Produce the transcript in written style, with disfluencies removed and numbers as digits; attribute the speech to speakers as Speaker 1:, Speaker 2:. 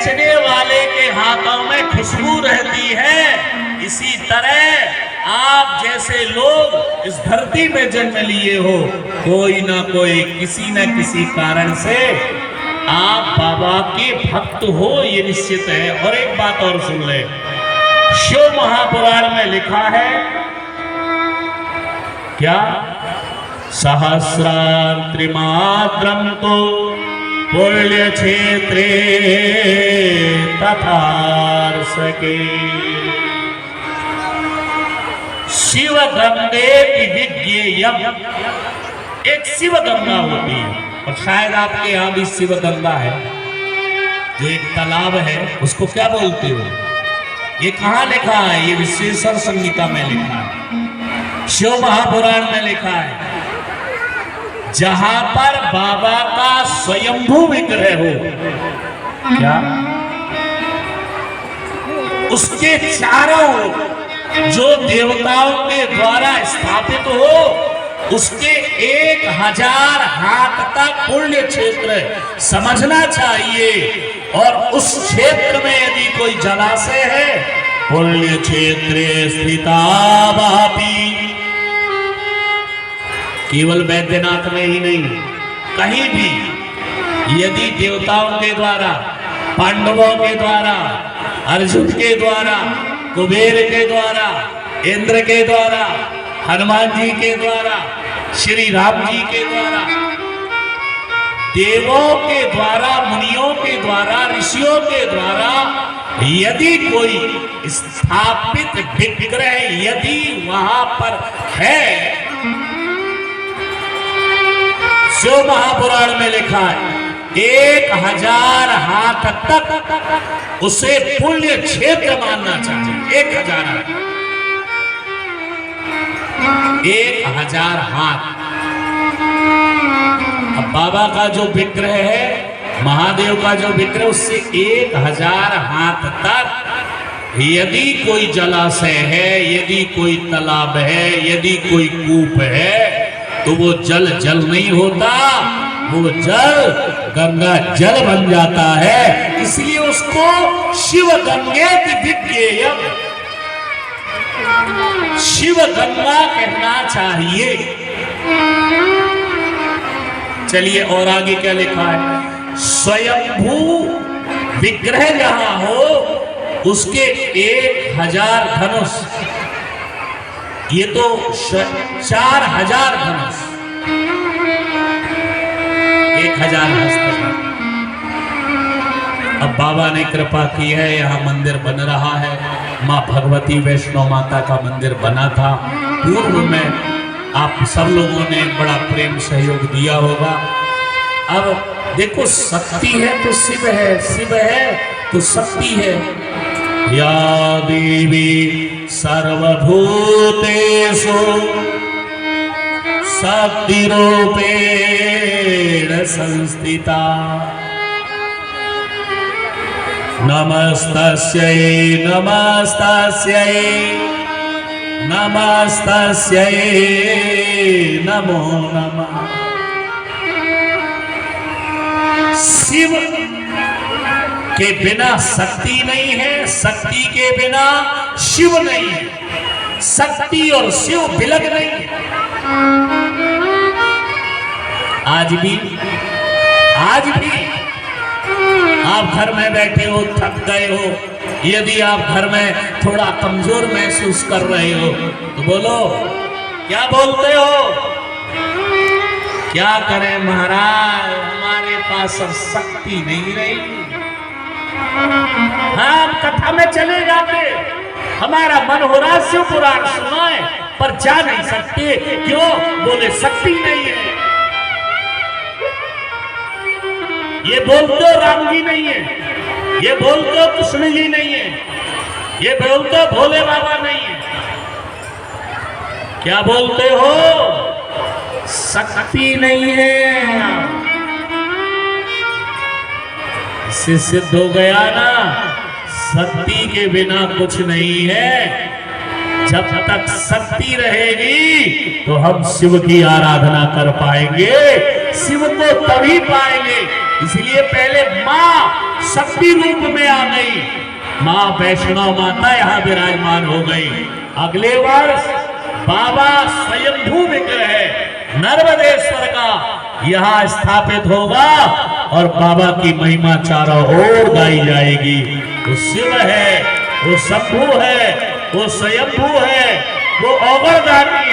Speaker 1: बेचने वाले के हाथों में खुशबू रहती है, इसी तरह आप जैसे लोग इस धरती में जन्म लिए हो, कोई ना कोई किसी न किसी कारण से आप बाबा के भक्त हो, ये निश्चित है। और एक बात और सुन ले, शिव महापुराण में लिखा है क्या, सहस्रात्रिमात्रम तो पुण्य क्षेत्रे तथार्षके शिव गंगे विज्ञेयम। एक शिव गंगा होती है, और शायद आपके यहां भी शिव गंगा है, जो एक तालाब है, उसको क्या बोलते हो? ये कहां लिखा है? ये विश्वेश्वर संहिता में लिखा है, शिव महापुराण में लिखा है। जहां पर बाबा का स्वयंभू विग्रह हो, क्या उसके चारों जो देवताओं के द्वारा स्थापित हो, उसके 1000 हाथ तक पुण्य क्षेत्र समझना चाहिए। और उस क्षेत्र में यदि कोई जलाशय है, पुण्य क्षेत्रे स्थिता वापी, केवल बैद्यनाथ में ही नहीं, कहीं भी यदि देवताओं के द्वारा, पांडवों के द्वारा, अर्जुन के द्वारा, कुबेर के द्वारा, इंद्र के द्वारा, हनुमान जी के द्वारा, श्री राम जी के द्वारा, देवों के द्वारा, मुनियों के द्वारा, ऋषियों के द्वारा यदि कोई स्थापित विग्रह यदि वहां पर है, शिव महापुराण में लिखा है 1000 हाथ तक उसे पुण्य क्षेत्र मानना चाहिए। 1000 हाथ। अब बाबा का जो विग्रह है, महादेव का जो विग्रह, उससे 1000 हाथ तक यदि कोई जलाशय है, यदि कोई तालाब है, यदि कोई कूप है, तो वो जल जल नहीं होता, वो जल गंगा जल बन जाता है। इसलिए उसको शिव गंगे विज्ञेयम, शिव गंगा कहना चाहिए। चलिए और आगे क्या लिखा है, स्वयंभू विग्रह जहां हो, उसके 1000 धनुष, ये तो 4000 धनुष, 1000 हस्त। अब बाबा ने कृपा की है, यहाँ मंदिर बन रहा है। माँ भगवती वैष्णो माता का मंदिर बना था पूर्व में, आप सब लोगों ने बड़ा प्रेम सहयोग दिया होगा। अब देखो, शक्ति है तो शिव है, शिव है तो शक्ति है। या देवी सर्वभूतेषु शक्ति रूपेण संस्थिता, नमस्तस्यै नमस्तस्यै नमस्तस्यै नमो नमः। शिव के बिना शक्ति नहीं है, शक्ति के बिना शिव नहीं है, शक्ति और शिव विलग नहीं है। आज भी आप घर में बैठे हो, थक गए हो, यदि आप घर में थोड़ा कमजोर महसूस कर रहे हो तो बोलो, क्या बोलते हो? क्या करें महाराज, हमारे पास अब शक्ति नहीं रही। हम कथा में चले जाते, हमारा मन हो रहा शिव पुराण सुनाए, पर जा नहीं सकते। क्यों? बोले शक्ति नहीं है। ये बोलते हो राम जी नहीं है, ये बोलते हो कृष्ण जी नहीं है, ये बोलते हो भोले बाबा नहीं है। क्या बोलते हो? शक्ति नहीं है। इससे सिद्ध हो गया ना, शक्ति के बिना कुछ नहीं है। जब तक शक्ति रहेगी तो हम शिव की आराधना कर पाएंगे। शिव को तभी पाएंगे इसलिए पहले माँ शक्ति रूप में आ गई, माँ वैष्णव माता यहाँ विराजमान हो गई। अगले वर्ष बाबा स्वयंभू विग्रह नर्मदेश्वर का यहाँ स्थापित होगा और बाबा की महिमा चारों ओर गाई जाएगी। वो शिव है, वो शंभू है, वो स्वयंभू है, वो औगरदानी